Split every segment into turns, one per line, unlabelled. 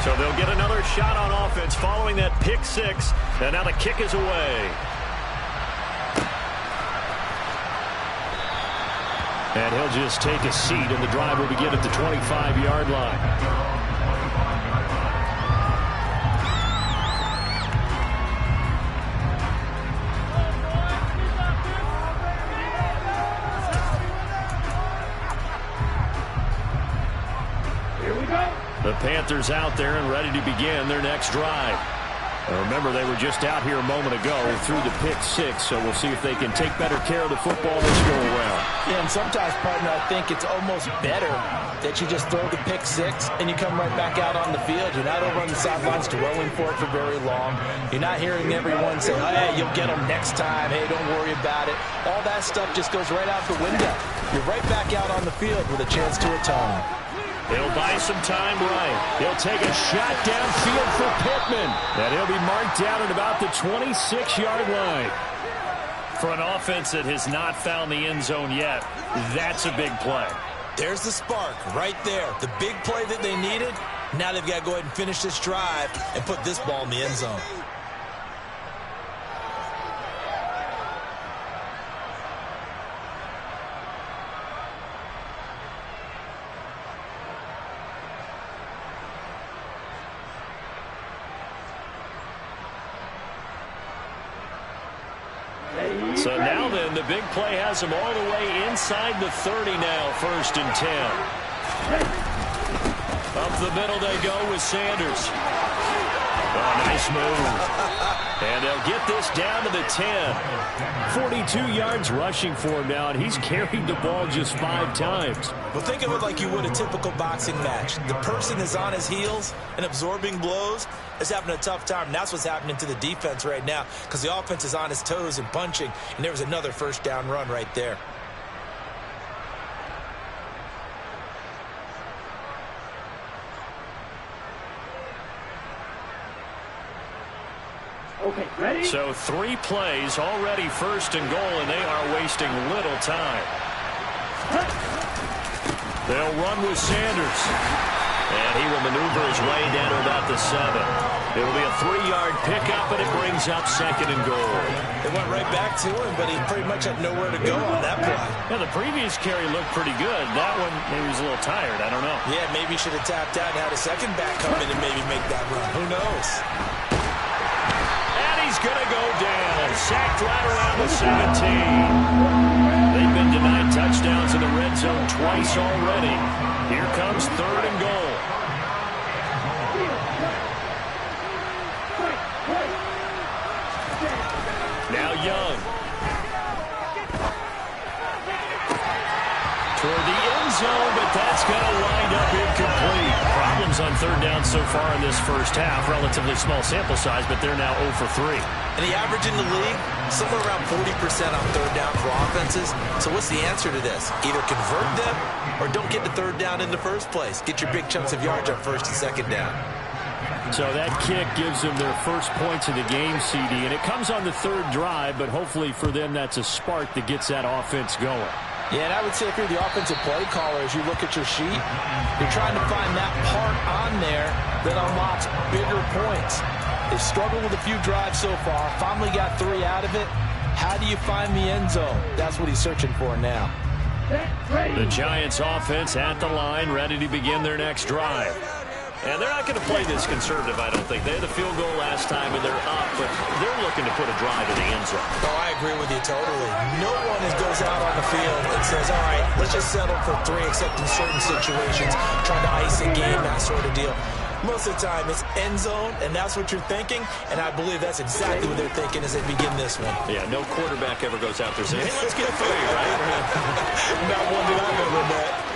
So they'll get another shot on offense following that pick six. And now the kick is away. And he'll just take a seat, and the drive will begin at the 25-yard line. The Panthers out there and ready to begin their next drive. Remember, they were just out here a moment ago through the pick six, so we'll see if they can take better care of the football this go around.
Yeah, and sometimes, partner, I think it's almost better that you just throw the pick six and you come right back out on the field. You're not over on the sidelines dwelling for it for very long. You're not hearing everyone say, oh, hey, you'll get them next time. Hey, don't worry about it. All that stuff just goes right out the window. You're right back out on the field with a chance to atone.
He'll buy some time right. He'll take a shot downfield for Pittman. And he'll be marked down at about the 26-yard line. For an offense that has not found the end zone yet, that's a big play.
There's the spark right there. The big play that they needed. Now they've got to go ahead and finish this drive and put this ball in the end zone.
So now then, the big play has him all the way inside the 30 now, 1st and 10. Up the middle they go with Sanders. Oh, nice move. And they'll get this down to the 10. 42 yards rushing for him now, and he's carried the ball just 5 times.
Well, think of it like you would a typical boxing match. The person is on his heels and absorbing blows is having a tough time. And that's what's happening to the defense right now because the offense is on his toes and punching, and there was another first down run right there.
Okay, ready? So 3 plays already 1st and goal, and they are wasting little time. They'll run with Sanders. And he will maneuver his way down to about the 7. It'll be a 3-yard pickup, and it brings up 2nd and goal.
They went right back to him, but he pretty much had nowhere to go on that play.
Yeah, the previous carry looked pretty good. That one, maybe he was a little tired. I don't know.
Yeah, maybe he should have tapped out and had a second back come in and maybe make that run. Who knows?
He's going to go down. Sacked right around the 17. They've been denied touchdowns in the red zone twice already. Here comes 3rd and goal. Now Young. Toward the end zone, but that's going to wind up incomplete. Problems on 3rd down so far in this first half. Relatively small sample size, but they're now 0 for 3.
And the average in the league, somewhere around 40% on 3rd down for offenses. So what's the answer to this? Either convert them or don't get to 3rd down in the first place. Get your big chunks of yards on 1st and 2nd down.
So that kick gives them their first points of the game, CD. And it comes on the 3rd drive, but hopefully for them that's a spark that gets that offense going.
Yeah, and I would say if you're the offensive play caller, as you look at your sheet, you're trying to find that part on there that unlocks bigger points. They've struggled with a few drives so far. Finally got 3 out of it. How do you find the end zone? That's what he's searching for now.
The Giants offense at the line, ready to begin their next drive. And they're not going to play this conservative, I don't think. They had a field goal last time, and they're up, but they're looking to put a drive in the end zone.
Oh, I agree with you totally. No one goes out on the field and says, all right, let's just settle for 3, except in certain situations, trying to ice a game, that sort of deal. Most of the time, it's end zone, and that's what you're thinking, and I believe that's exactly what they're thinking as they begin this one.
Yeah, no quarterback ever goes out there saying, hey, let's get 3, right?
Not one that I've ever met.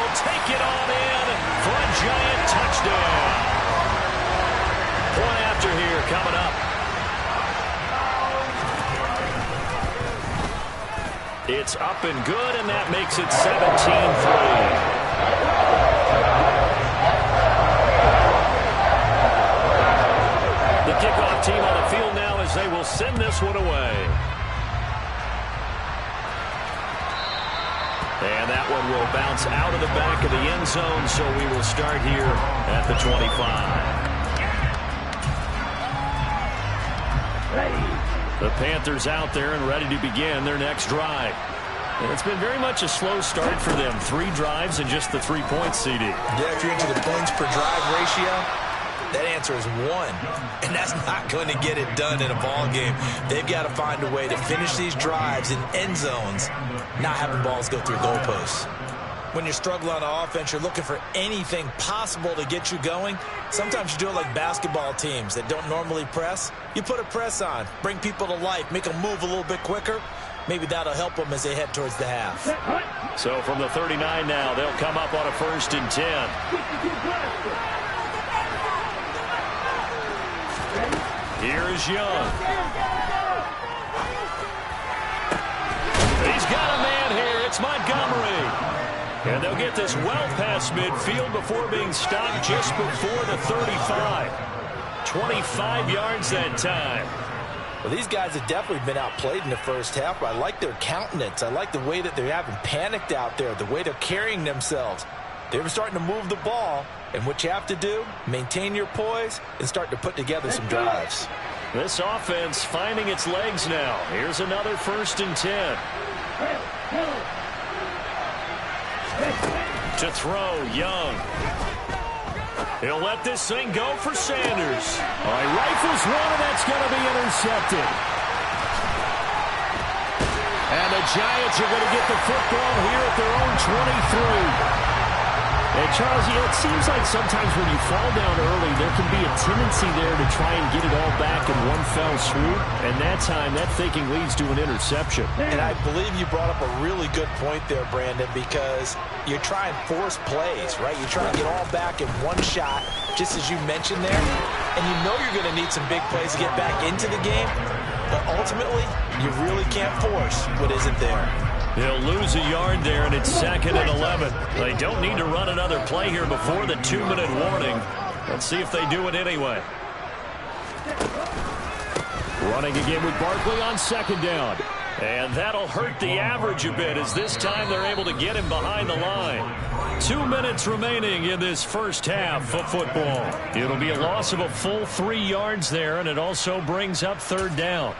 Take it on in for a Giant touchdown. Point after here coming up. It's up and good, and that makes it 17-3. The kickoff team on the field now as they will send this one away. And that one will bounce out of the back of the end zone, so we will start here at the 25. The Panthers out there and ready to begin their next drive. And it's been very much a slow start for them. 3 drives and just the 3 points, CD.
Yeah, if you're into the points per drive ratio, that answer is 1. And that's not going to get it done in a ball game. They've got to find a way to finish these drives in end zones, not having balls go through goalposts. When you're struggling on offense, you're looking for anything possible to get you going. Sometimes you do it like basketball teams that don't normally press. You put a press on, bring people to life, make them move a little bit quicker. Maybe that'll help them as they head towards the half.
So from the 39 now, they'll come up on a 1st and 10. Here is Young. He's got a man here. It's Montgomery. And they'll get this well past midfield before being stopped just before the 35. 25 yards that time.
Well, these guys have definitely been outplayed in the first half, but I like their countenance. I like the way that they're having panicked out there, the way they're carrying themselves. They're starting to move the ball, and what you have to do, maintain your poise and start to put together some drives.
This offense finding its legs now. Here's another 1st and 10. To throw, Young. He'll let this thing go for Sanders. All right, rifles one, and that's going to be intercepted. And the Giants are going to get the football here at their own 23. And Charles, it seems like sometimes when you fall down early, there can be a tendency there to try and get it all back in one fell swoop. And that time, that thinking leads to an interception.
And I believe you brought up a really good point there, Brandon, because you're trying to force plays, right? You're trying to get all back in one shot, just as you mentioned there. And you know you're going to need some big plays to get back into the game. But ultimately, you really can't force what isn't there.
He'll lose a yard there, and it's 2nd and 11. They don't need to run another play here before the 2-minute warning. Let's see if they do it anyway. Running again with Barkley on 2nd down. And that'll hurt the average a bit, as this time they're able to get him behind the line. 2 minutes remaining in this first half of football. It'll be a loss of a full 3 yards there, and it also brings up 3rd down.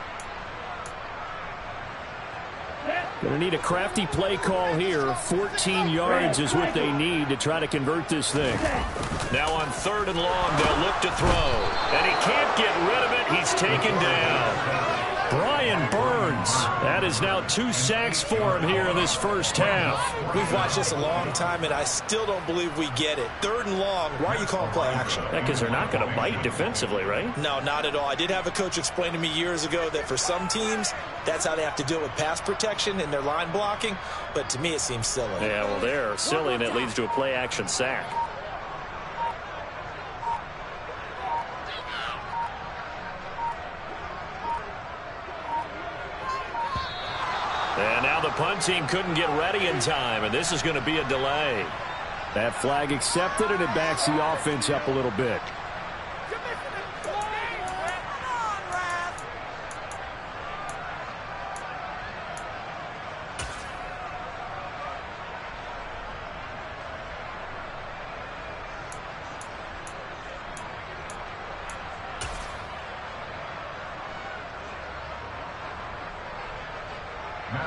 Going to need a crafty play call here. 14 yards is what they need to try to convert this thing. Now on 3rd and long, they'll look to throw. And he can't get rid of it. He's taken down. Brian Burns. That is now 2 sacks for him here in this first half.
We've watched this a long time, and I still don't believe we get it. 3rd and long, why are you calling play action?
Yeah, because they're not going to bite defensively, right?
No, not at all. I did have a coach explain to me years ago that for some teams, that's how they have to deal with pass protection and their line blocking. But to me, it seems silly.
Yeah, well, they're silly, and it leads to a play action sack. And now the punt team couldn't get ready in time, and this is going to be a delay. That flag accepted, and it backs the offense up a little bit.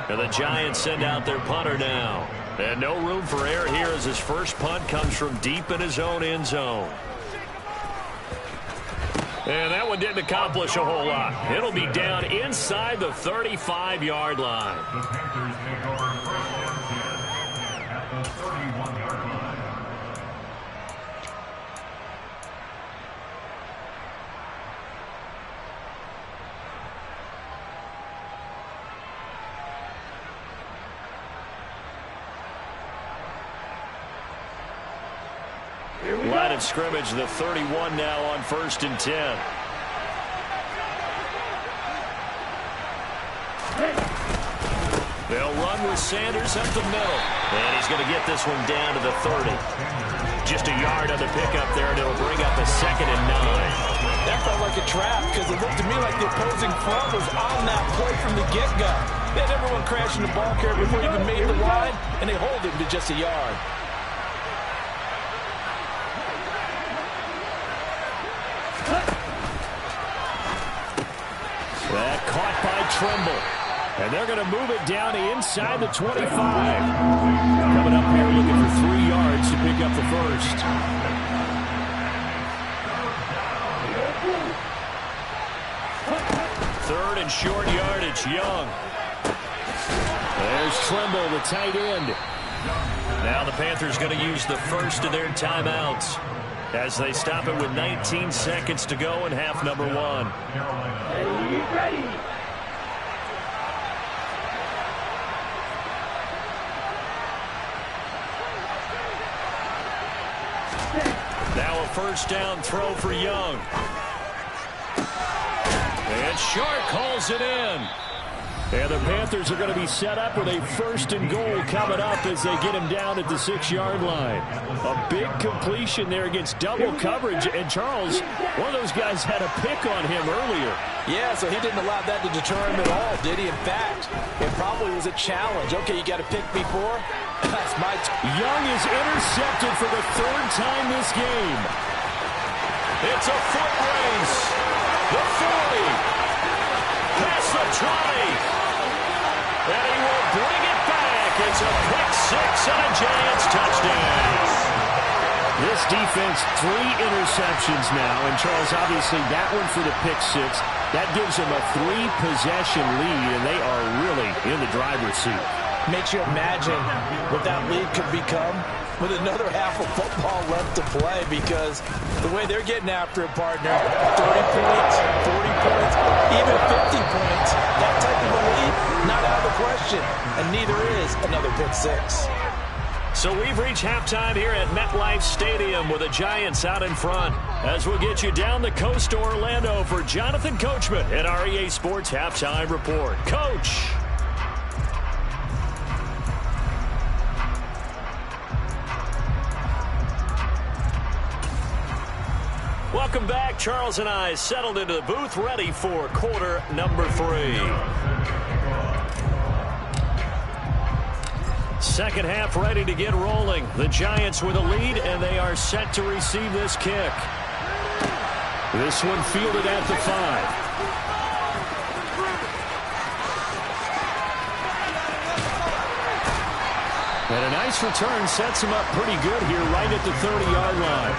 And the Giants send out their punter now. And no room for error here as his first punt comes from deep in his own end zone. And that one didn't accomplish a whole lot. It'll be down inside the 35-yard line. Line of scrimmage, the 31 now on 1st and 10. They'll run with Sanders up the middle. And he's going to get this one down to the 30. Just a yard on the pickup there, and it'll bring up a 2nd and 9.
That felt like a trap because it looked to me like the opposing front was on that play from the get-go. They had everyone crashing the ball carrier before he even made the line, and they hold him to just a yard.
That caught by Trimble. And they're going to move it down to inside the 25. Coming up here looking for 3 yards to pick up the first. Third and short yardage, Young. There's Trimble, the tight end. Now the Panthers going to use the first of their timeouts as they stop it with 19 seconds to go in half number 1.
Ready.
Now a first down throw for Young. And Shark calls it in. And the Panthers are going to be set up with a 1st and goal coming up as they get him down at the 6-yard line. A big completion there against double coverage. And Charles, one of those guys had a pick on him earlier.
Yeah, so he didn't allow that to deter him at all, did he? In fact, it probably was a challenge. Okay, you got to pick me for? That's my
Young is intercepted for the 3rd time this game. It's a foot race. The 40. Past the 20. And he will bring it back. It's a pick 6 and a Giants touchdown. This defense, 3 interceptions now. And Charles, obviously that one for the pick 6. That gives them a 3-possession lead, and they are really in the driver's seat.
Makes you imagine what that lead could become with another half of football left to play, because the way they're getting after it, partner, 30 points, 40 points, even 50 points, that type of a lead, not out of the question, and neither is another pick 6.
So we've reached halftime here at MetLife Stadium with the Giants out in front. As we'll get you down the coast to Orlando for Jonathan Coachman at our EA Sports Halftime Report. Coach! Welcome back. Charles and I settled into the booth, ready for quarter number 3. Second half ready to get rolling. The Giants with a lead, and they are set to receive this kick. This one fielded at the 5. And a nice return sets him up pretty good here right at the 30-yard line.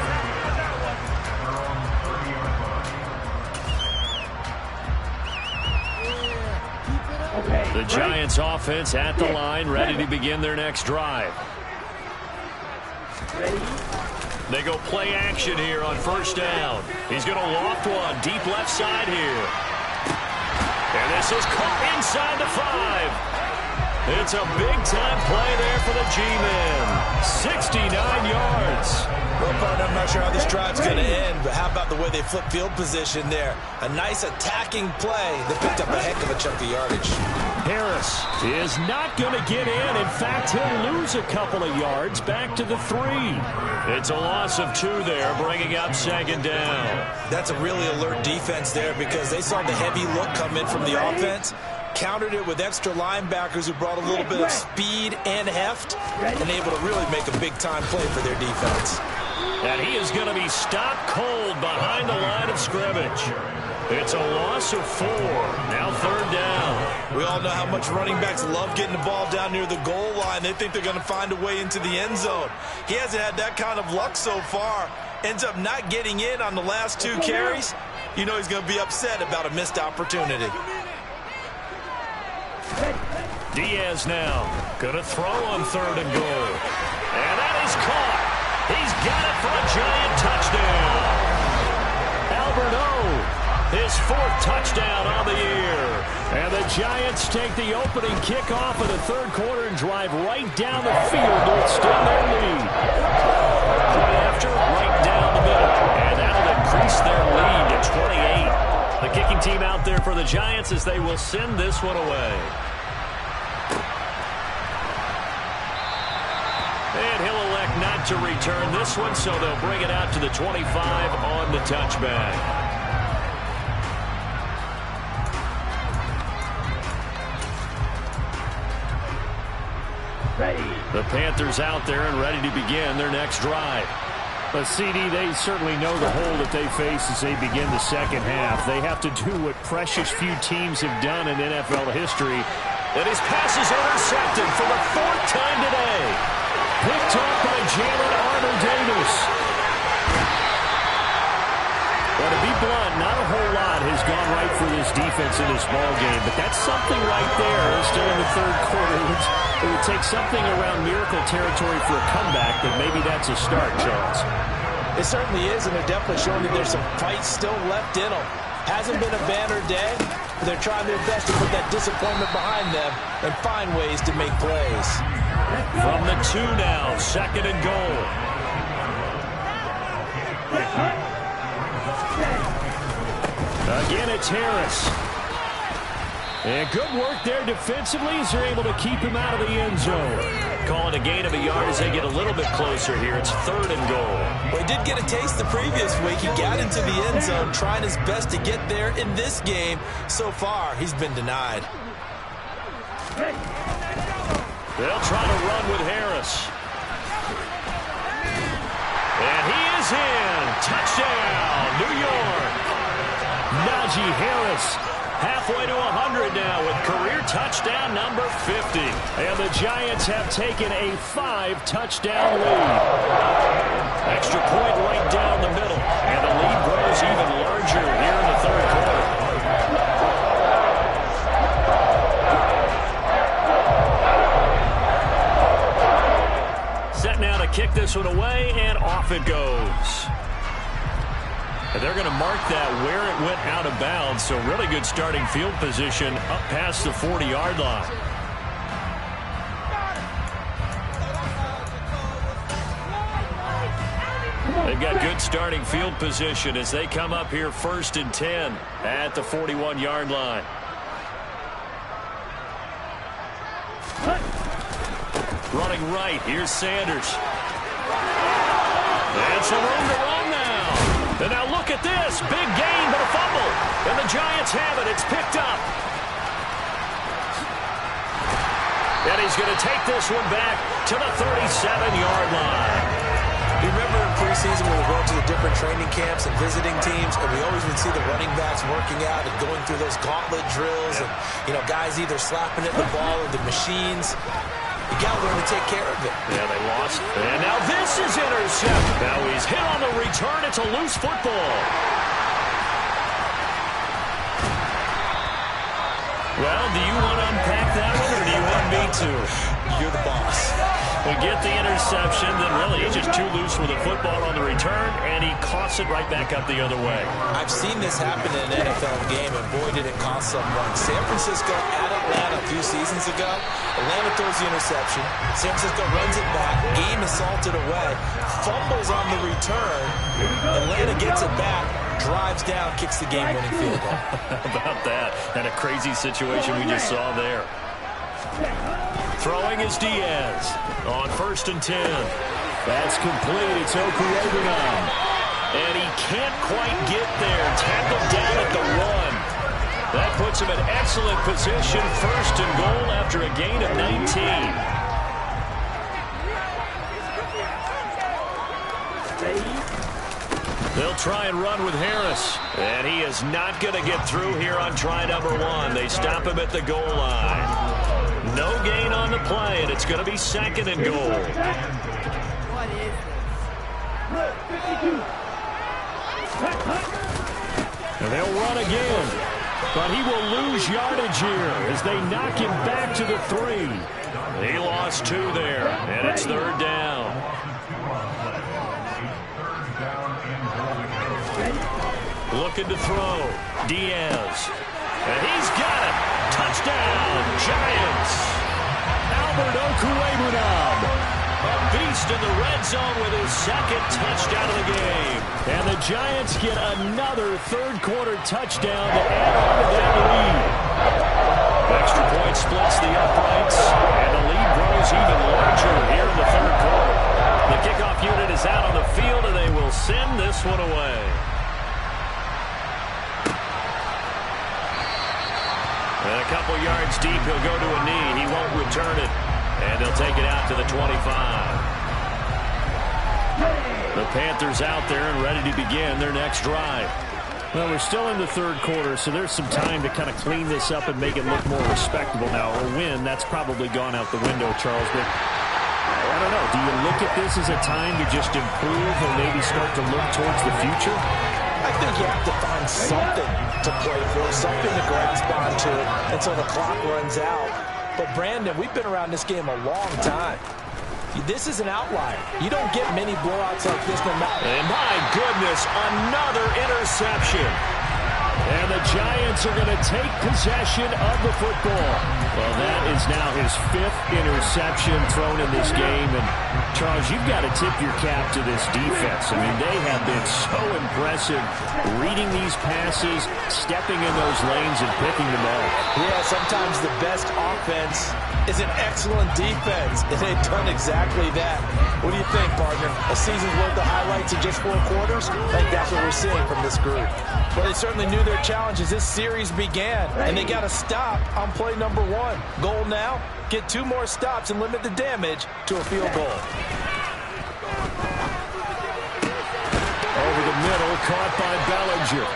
The Giants offense at the line, ready to begin their next drive. They go play action here on first down. He's going to loft one deep left side here. And this is caught inside the 5. It's a big-time play there for the G-Men. 69 yards.
Well, partner, I'm not sure how this drive's going to end, but how about the way they flip field position there? A nice attacking play that picked up a heck of a chunk of yardage.
Harris is not going to get in. In fact, he'll lose a couple of yards back to the 3. It's a loss of 2 there, bringing up 2nd down.
That's a really alert defense there because they saw the heavy look come in from the offense, countered it with extra linebackers who brought a little bit of speed and heft, and able to really make a big-time play for their defense.
And he is going to be stopped cold behind the line of scrimmage. It's a loss of 4. Now 3rd down.
We all know how much running backs love getting the ball down near the goal line. They think they're going to find a way into the end zone. He hasn't had that kind of luck so far. Ends up not getting in on the last 2 carries. You know he's going to be upset about a missed opportunity.
Diaz now going to throw on 3rd and goal. And that is caught. He's got it for a Giant touchdown. Albert O, his 4th touchdown on the year. And the Giants take the opening kickoff of the 3rd quarter and drive right down the field to extend their lead. Right after, right down the middle. And that'll increase their lead to 28. The kicking team out there for the Giants as they will send this one away. to return this one, so they'll bring it out to the 25 on the touchback.
Ready.
The Panthers out there and ready to begin their next drive.
But CD, they certainly know the hole that they face as they begin the second half. They have to do what precious few teams have done in NFL history.
And his pass is intercepted for the 4th time today. Picked off by Jalen Armour-Davis. Well, to be blunt, not a whole lot has gone right for this defense in this ball game, but that's something right there. Still in the third quarter. It would take something around miracle territory for a comeback, but maybe that's a start, Charles.
It certainly is, and they're definitely showing that there's some fight still left in them. Hasn't been a banner day. They're trying their best to put that disappointment behind them and find ways to make plays.
From the 2 now, 2nd and goal. Again, it's Harris. And good work there defensively as they're able to keep him out of the end zone. Call it a gain of a yard as they get a little bit closer here. It's 3rd and goal.
Well, he did get a taste the previous week. He got into the end zone trying his best to get there in this game. So far, he's been denied.
They'll try to run with Harris. And he is in. Touchdown, New York. Najee Harris halfway to 100 now with career touchdown number 50. And the Giants have taken a 5-touchdown lead. Extra point right down the middle. And the lead grows even larger here in the 3rd quarter. Set now to kick this one away, and off it goes. And they're going to mark that where it went out of bounds, so really good starting field position up past the 40-yard line. They've got good starting field position as they come up here 1st and 10 at the 41-yard line. Running right, here's Sanders. And some room to run now. And now look at this. Big gain, but a fumble. And the Giants have it. It's picked up. And he's going to take this one back to the 37-yard line.
You remember in preseason when we were going to the different training camps and visiting teams, and we always would see the running backs working out and going through those gauntlet drills, and, you know, guys either slapping at the ball or the machines. You got to learn to take care of it.
Yeah, they lost. And now this is intercepted. Now he's hit on the return. It's a loose football. Well, do you want to unpack that one, or do you want me to?
You're the boss.
We get the interception, then really he's just too loose with the football on the return, and he coughs it right back up the other way.
I've seen this happen in an NFL game, and boy, did it cost someone. San Francisco at Atlanta a few seasons ago. Atlanta throws the interception. San Francisco runs it back. Game is salted away. Fumbles on the return. Atlanta gets it back. Drives down, kicks the game-winning field goal.
How about that? And a crazy situation we just saw there. Throwing is Diaz on 1st and 10. That's complete. It's Okurebunom. And he can't quite get there. Tackled down at the 1. That puts him in excellent position. 1st and goal after a gain of 19. They'll try and run with Harris. And he is not going to get through here on try number 1. They stop him at the goal line. No gain on the play, and it's going to be 2nd and goal.
What is this?
And they'll run again. But he will lose yardage here as they knock him back to the 3. He lost 2 there, and it's 3rd down. Looking to throw. Diaz. And he's got it. Touchdown, Giants. Albert Okurebunom. A beast in the red zone with his 2nd touchdown of the game. And the Giants get another 3rd quarter touchdown to add on to that lead. Extra point splits the uprights, and the lead grows even larger here in the 3rd quarter. The kickoff send this one away. And a couple yards deep, he'll go to a knee. He won't return it. And they'll take it out to the 25. The Panthers out there and ready to begin their next drive.
Well, we're still in the third quarter, so there's some time to kind of clean this up and make it look more respectable now. A win, that's probably gone out the window, Charles. But I don't know. Do you look at this as a time to just improve and maybe start to look towards the future?
I think you have to find something to play for, something to grasp onto until the clock runs out. But, Brandon, we've been around this game a long time. This is an outlier. You don't get many blowouts like this no matter.
And my goodness, another interception. And the Giants are going to take possession of the football. Well, that is now his 5th interception thrown in this game. And, Charles, you've got to tip your cap to this defense. I mean, they have been so impressive reading these passes, stepping in those lanes, and picking them off.
Yeah, sometimes the best offense is an excellent defense, and they've done exactly that. What do you think, partner? A season's worth of highlights in just 4 quarters? I think that's what we're seeing from this group. Well, they certainly knew their challenge as this series began, and they got to stop on play number 1. Goal now, get 2 more stops and limit the damage to a field goal.
Over the middle, caught by Bellinger.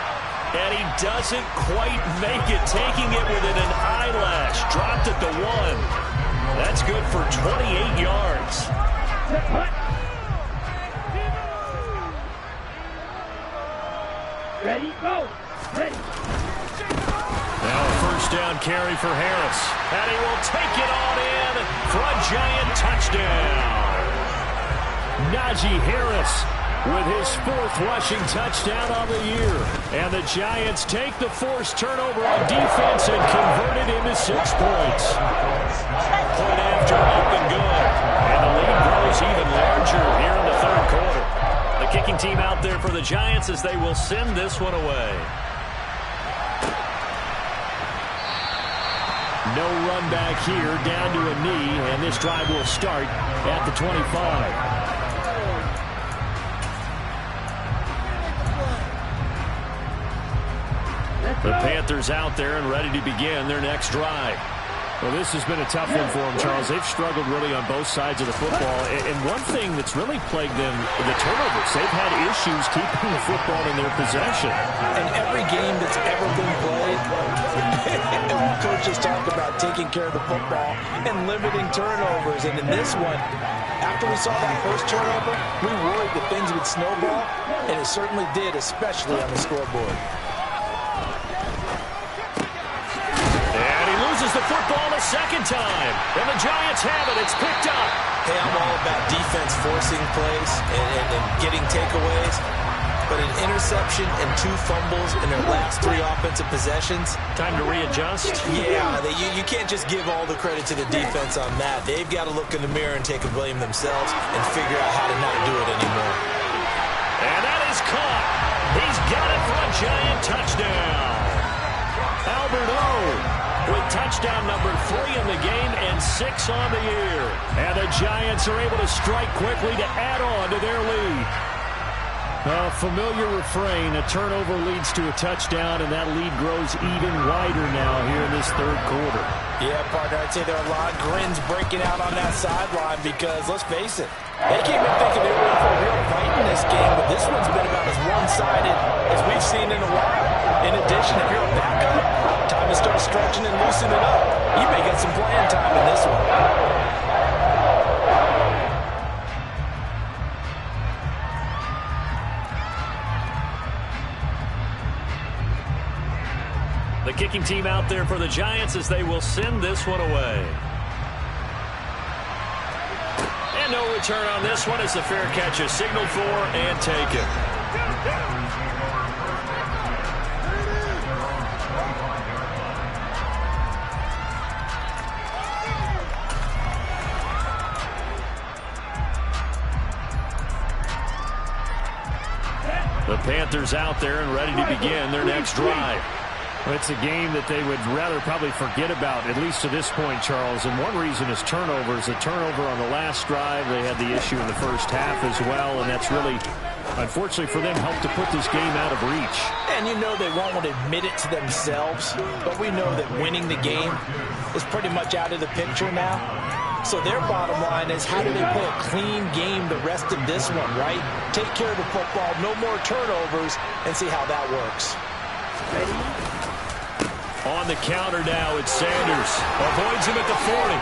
And he doesn't quite make it, taking it within an eyelash. Dropped at the 1. That's good for 28 yards.
Ready, go. Ready.
Now a first down carry for Harris. And he will take it on in for a Giant touchdown. Najee Harris with his 4th rushing touchdown on the year. And the Giants take the forced turnover on defense and convert it into 6 points. Point after up and good. And the lead grows even larger here in the third quarter. The kicking team out there for the Giants as they will send this one away. No run back here, down to a knee, and this drive will start at the 25. The Panthers out there and ready to begin their next drive.
Well, this has been a tough one for them, Charles. They've struggled really on both sides of the football. And one thing that's really plagued them, the turnovers. They've had issues keeping the football in their possession.
In every game that's ever been played, coaches talk about taking care of the football and limiting turnovers. And in this one, after we saw that first turnover, we worried that things would snowball, and it certainly did, especially on the scoreboard.
The football a second time, and the Giants have it. It's picked up.
Hey, I'm all about defense forcing plays and getting takeaways, but an interception and 2 fumbles in their last 3 offensive possessions.
Time to readjust.
Yeah, you can't just give all the credit to the defense on that. They've got to look in the mirror and take a blame themselves and figure out how to not do it anymore.
And that is caught. He's got it for a Giant touchdown. Albert O with touchdown number 3 in the game and 6 on the year. And the Giants are able to strike quickly to add on to their lead.
A familiar refrain, a turnover leads to a touchdown, and that lead grows even wider now here in this third quarter.
Yeah, partner, I'd say there are a lot of grins breaking out on that sideline because, let's face it, they came in thinking they were in for a real fight in this game, but this one's been about as one-sided as we've seen in a while. In addition, if you're a backup, time to start stretching and loosening up. You may get some playing time in this one.
The kicking team out there for the Giants as they will send this one away. And no return on this one as the fair catch is signaled for and taken. The Panthers out there and ready to begin their next drive.
It's a game that they would rather probably forget about, at least to this point, Charles. And one reason is turnovers. A turnover on the last drive. They had the issue in the first half as well, and that's really unfortunately for them, helped to put this game out of reach.
And you know they won't want to admit it to themselves, but we know that winning the game is pretty much out of the picture now. So their bottom line is, how do they play a clean game the rest of this one, right? Take care of the football, no more turnovers, and see how that works.
On the counter now, it's Sanders. Avoids him at the 40.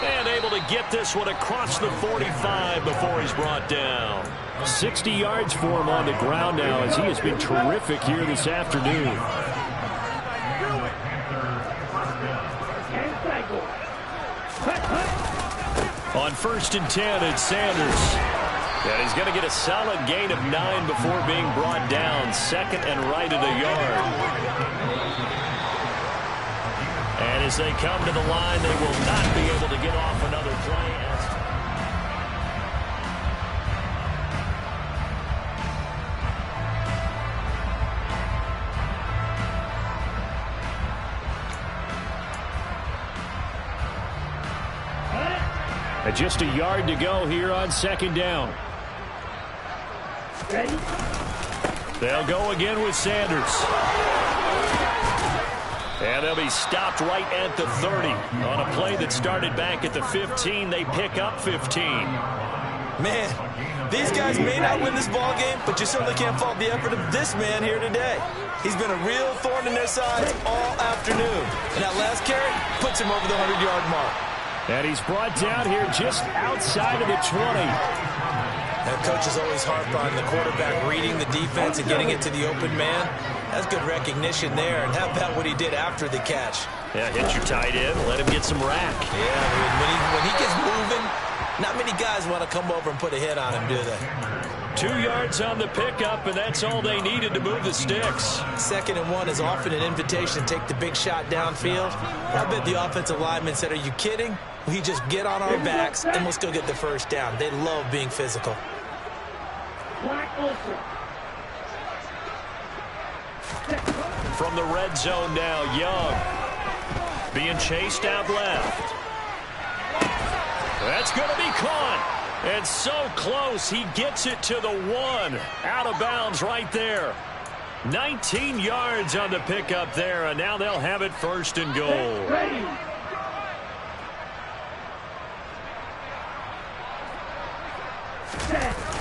And able to get this one across the 45 before he's brought down.
60 yards for him on the ground now, as he has been terrific here this afternoon.
On 1st and 10, it's Sanders. And he's going to get a solid gain of 9 before being brought down. Second and right at a yard. And as they come to the line, they will not be able to get off another play.
And just a yard to go here on 2nd down.
Ready?
They'll go again with Sanders. And they'll be stopped right at the 30. On a play that started back at the 15, they pick up 15.
Man, these guys may not win this ball game, but you certainly can't fault the effort of this man here today. He's been a real thorn in their sides all afternoon. And that last carry puts him over the 100-yard mark.
And he's brought down here just outside of the 20.
And coaches always harp on the quarterback reading the defense and getting it to the open man. That's good recognition there. And how about what he did after the catch?
Yeah, hit your tight end, let him get some rack.
Yeah, I mean, when he gets moving, not many guys want to come over and put a hit on him, do they?
2 yards on the pickup, and that's all they needed to move the sticks.
2nd and 1 is often an invitation to take the big shot downfield. I bet the offensive lineman said, are you kidding? We just get on our backs and let's go get the first down. They love being physical.
From the red zone now, Young being chased out left. That's going to be caught. And so close, he gets it to the 1. Out of bounds right there. 19 yards on the pickup there, and now they'll have it 1st and goal.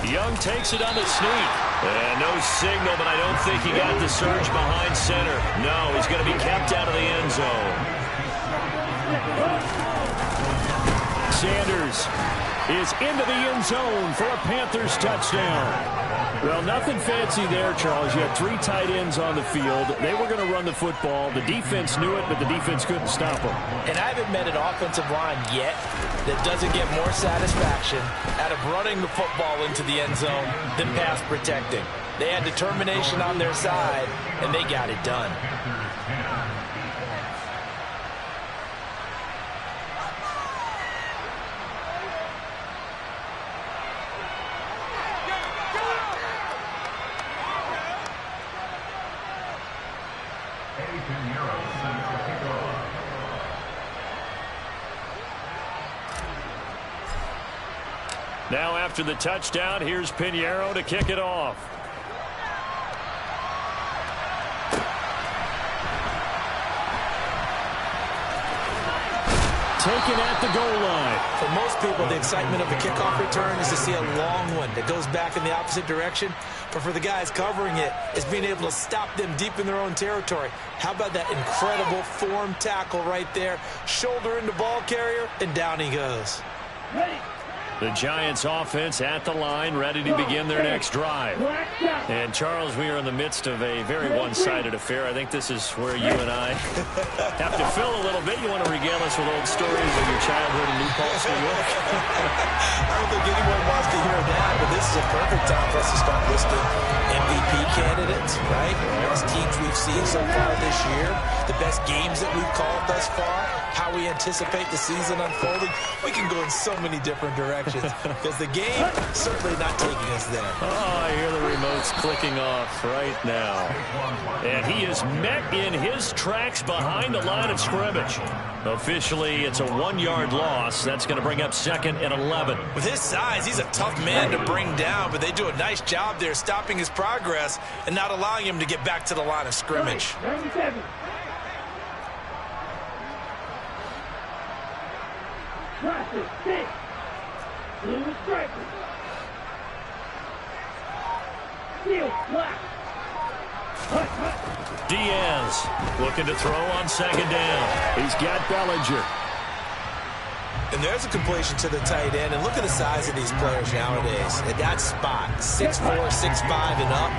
Young takes it on the sneak. And no signal, but I don't think he got the surge behind center. No, he's going to be kept out of the end zone.
Sanders is into the end zone for a Panthers touchdown. Well, nothing fancy there, Charles. You had 3 tight ends on the field. They were going to run the football. The defense knew it, but the defense couldn't stop them.
And I haven't met an offensive line yet that doesn't get more satisfaction out of running the football into the end zone than pass protecting. They had determination on their side, and they got it done.
Now after the touchdown, here's Pinheiro to kick it off.
Taken at the goal line.
For most people, the excitement of the kickoff return is to see a long one that goes back in the opposite direction. But for the guys covering it, it's being able to stop them deep in their own territory. How about that incredible form tackle right there? Shoulder into ball carrier, and down he goes.
The Giants offense at the line, ready to begin their next drive. And Charles, we are in the midst of a very one-sided affair. I think this is where you and I have to fill a little bit. You want to regale us with old stories of your childhood in New Paltz, New York?
I don't think anyone wants to hear that, but this is a perfect time for us to start listing MVP candidates, right? The best teams we've seen so far this year, the best games that we've called thus far. how we anticipate the season unfolding, we can go in so many different directions because the game certainly not taking us there.
Oh, I hear the remotes clicking off right now. And he is met in his tracks behind the line of scrimmage. Officially, it's a 1-yard loss. That's going to bring up 2nd and 11.
With his size, he's a tough man to bring down, but they do a nice job there stopping his progress and not allowing him to get back to the line of scrimmage.
97. Process 6. Blue striker. Field block.
Diaz looking to throw on 2nd down. He's got Bellinger.
And there's a completion to the tight end. And look at the size of these players nowadays. At that spot, 6'4", 6'5", and up.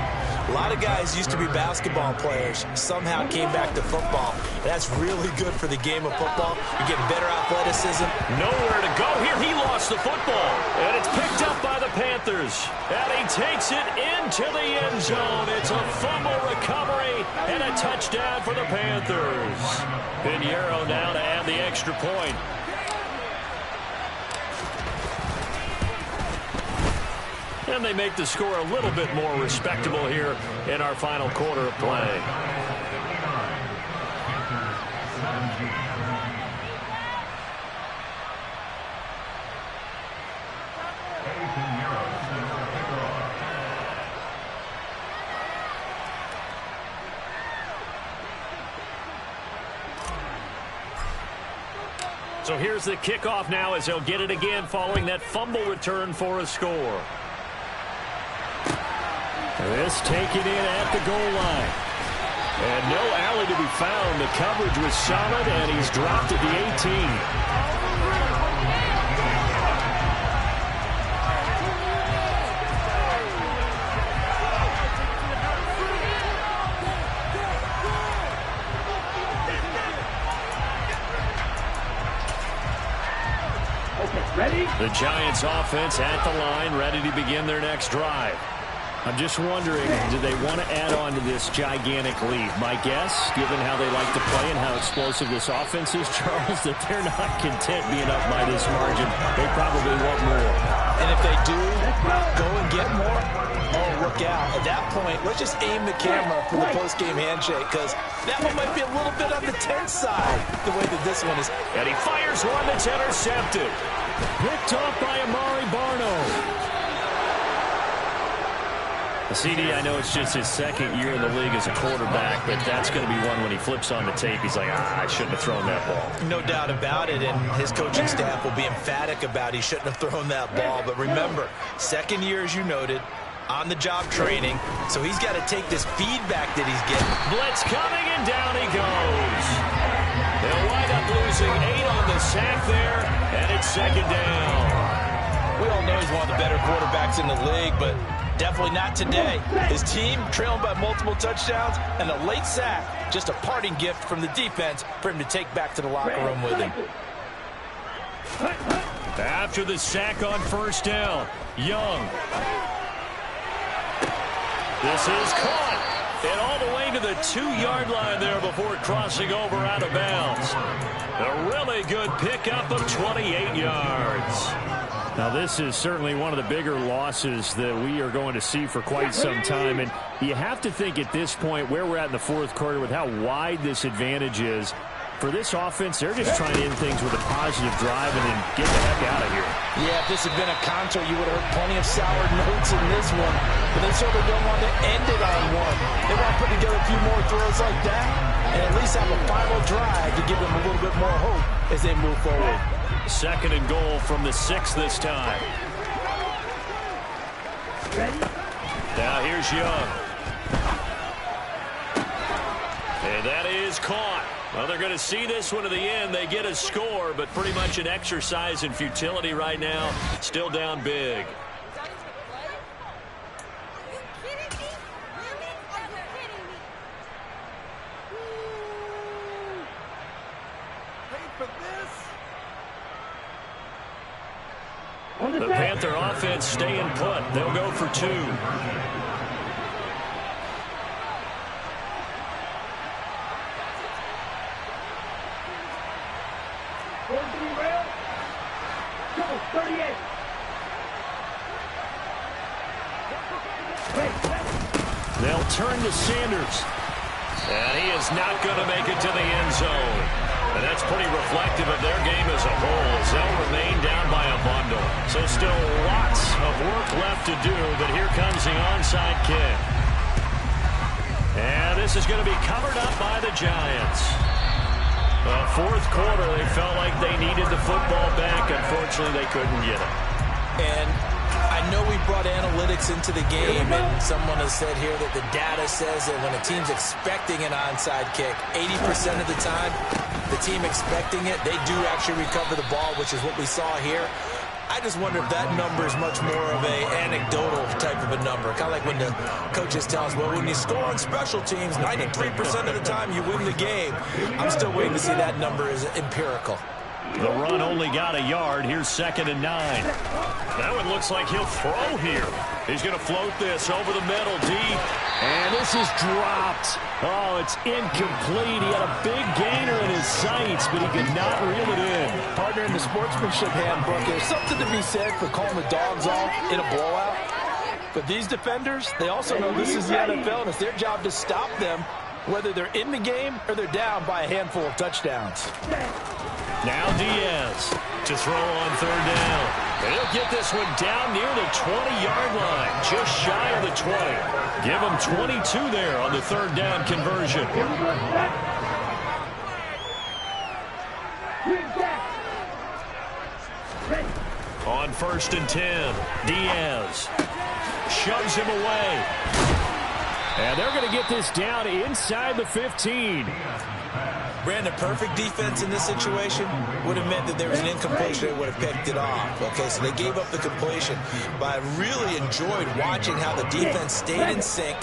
A lot of guys used to be basketball players, somehow came back to football. And that's really good for the game of football. You're getting better athleticism.
Nowhere to go here. He lost the football. And it's picked up by the Panthers. And he takes it into the end zone. It's a fumble recovery and a touchdown for the Panthers. Pinheiro now to add the extra point. And they make the score a little bit more respectable here in our final quarter of play. So here's the kickoff now as they'll get it again following that fumble return for a score. This taken in at the goal line. And no alley to be found. The coverage was solid, and he's dropped at the 18.
Ready?
The Giants offense at the line, ready to begin their next drive. I'm just wondering, do they want to add on to this gigantic lead? My guess, given how they like to play and how explosive this offense is, Charles, that they're not content being up by this margin. They probably want more.
And if they do go and get more, oh, look out. At that point, let's just aim the camera for the post-game handshake because that one might be a little bit on the tense side, the way that this one is.
And he fires one that's intercepted. Picked off by Amari Barno. CD, I know it's just his 2nd year in the league as a quarterback, but that's going to be one when he flips on the tape. He's like, I shouldn't have thrown that ball.
No doubt about it, and his coaching staff will be emphatic about he shouldn't have thrown that ball. But remember, 2nd year, as you noted, on-the-job training, so he's got to take this feedback that he's getting.
Blitz coming, and down he goes. They'll wind up losing 8 on the sack there, and it's 2nd down.
We all know he's one of the better quarterbacks in the league, but definitely not today. His team trailing by multiple touchdowns and a late sack. Just a parting gift from the defense for him to take back to the locker room with him.
After the sack on 1st down, Young. This is caught. And all the way to the 2-yard line there before crossing over out of bounds. A really good pickup of 28 yards. Now, this is certainly one of the bigger losses that we are going to see for quite some time. And you have to think at this point where we're at in the 4th quarter with how wide this advantage is. For this offense, they're just trying to end things with a positive drive and then get the heck out of here.
Yeah, if this had been a concert, you would have heard plenty of sour notes in this one. But they certainly don't want to end it on one. They want to put together a few more throws like that and at least have a final drive to give them a little bit more hope as they move forward.
2nd and goal from the 6 this time. Now here's Young. And that is caught. Well, they're going to see this one to the end. They get a score, but pretty much an exercise in futility right now. Still down big. The Panther offense staying put. They'll go for 2. They'll turn to Sanders. And he is not going to make it to the end zone. And that's pretty reflective of their game as a whole, as they'll remain down by a bundle. So still lots of work left to do, but here comes the onside kick. And this is going to be covered up by the Giants. Fourth quarter, they felt like they needed the football back. Unfortunately, they couldn't get it.
And I know we brought analytics into the game, and someone has said here that the data says that when a team's expecting an onside kick, 80% of the time, the team expecting it, they do actually recover the ball, which is what we saw here. I just wonder if that number is much more of a anecdotal type of a number. Kind of like when the coaches tell us, well, when you score on special teams, 93% of the time you win the game. I'm still waiting to see that number is empirical.
The run only got a yard. Here's 2nd and 9. That one looks like he'll throw here. He's going to float this over the middle, deep.
And this is dropped. Oh, it's incomplete. He had a big gainer in his sights, but he could not reel it in.
Partner, in the sportsmanship handbook, there's something to be said for calling the dogs off in a blowout. But these defenders, they also know this is the NFL, and it's their job to stop them, whether they're in the game or they're down by a handful of touchdowns.
Now Diaz to throw on 3rd down. And he'll get this one down near the 20-yard line, just shy of the 20. Give him 22 there on the 3rd down conversion. On 1st and 10, Diaz shoves him away.
And they're going to get this down inside the 15.
Brandon, perfect defense in this situation would have meant that there was an incompletion. They would have picked it off. Okay, so they gave up the completion. But I really enjoyed watching how the defense stayed in sync,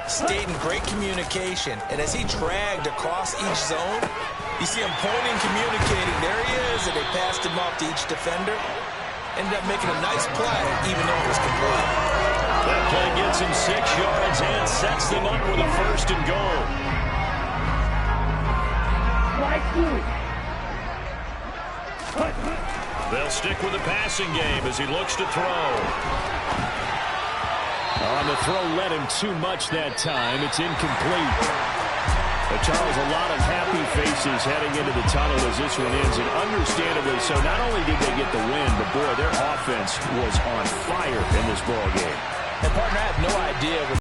stayed in great communication. And as he dragged across each zone, you see him pointing, communicating. There he is, and they passed him off to each defender. Ended up making a nice play, even though it was complete.
That play gets him 6 yards and sets them up with a 1st and goal. They'll stick with the passing game as he looks to throw.
On the throw, led him too much that time. It's incomplete. But Charles, a lot of happy faces heading into the tunnel as this one ends, and understandably so. Not only did they get the win, but boy, their offense was on fire in this ball game.
And partner, I have no idea